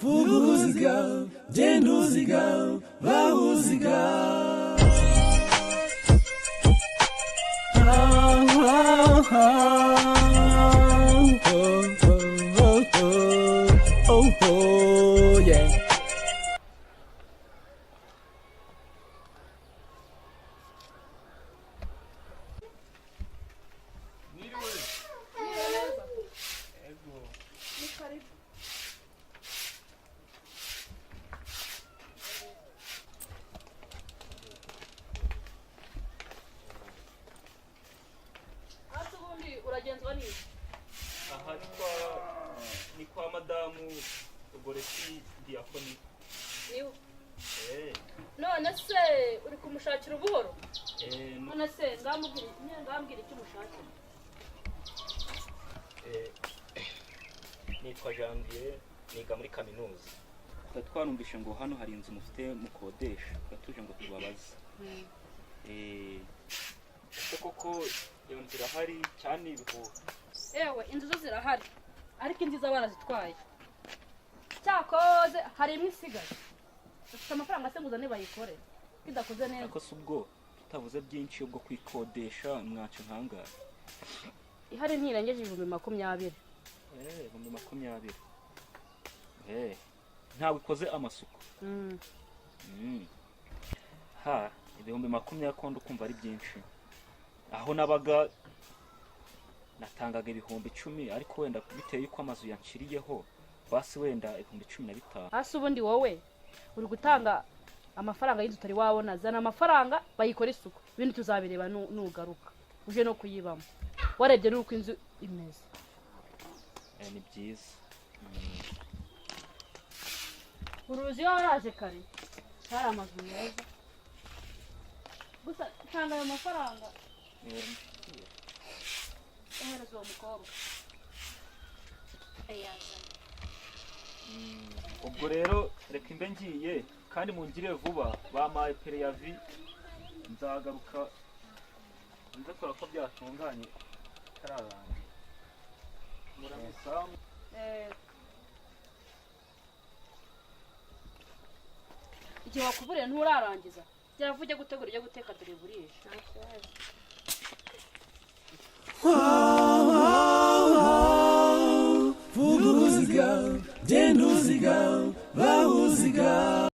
Vuguziga, genduziga, bahuziga. Oh, yeah. Uragenzwa ni aha ni kwa madamu Goreti Diakoni. niwe Eh, none se uri kumushakira ubuhoro none se ngambwira icyo umushakira. nitwa Janvier, niga muri kaminuza. Twanumvishe ngo hano hari inzu mufite mukodesha, tuje ngo tubabaze. Koko iyo nzu irahari cyane ibihuha. Ewe inzu zo zirahari ariko inziza barazitwaye. Cyakoze hari imwe isigaye. Ufite amafaranga se nguzane bayikore bidakoze neza. Ako subwo tutavuze byinshi ubwo kwikodesha mwacu nkangara. Ihari ntirengeje 2020. 2020. Ntawe ikoze amasuku. Ha, 2020 kondo kumva ari byinshi. Aho nabaga natangaga 10,000 ariko wenda biteye yuko amazu yanciriyeho basi wenda 15,000. Hasi ubundi wowe uri gutanga amafaranga y'inzu utari wabona, zana amafaranga bayikora isuku ibindi tuzabireba nugaruka uje no kuyibamo warebye nuko inzu imeze. Ni byiza. Uruzi waraje kare hari amazu meza gusa tanga ayo mafaranga eherezo umukobwa ubwo rero reka imbe ngiye kandi mungire vuba bamaye pereyavi nzagaruka nze kora ko byatunganye kararanga muramusamu. Igihe wakuburiye nturarangiza byavuye gutegura ibyo guteka dore burisha. Vuguziga, genduziga, bahuziga.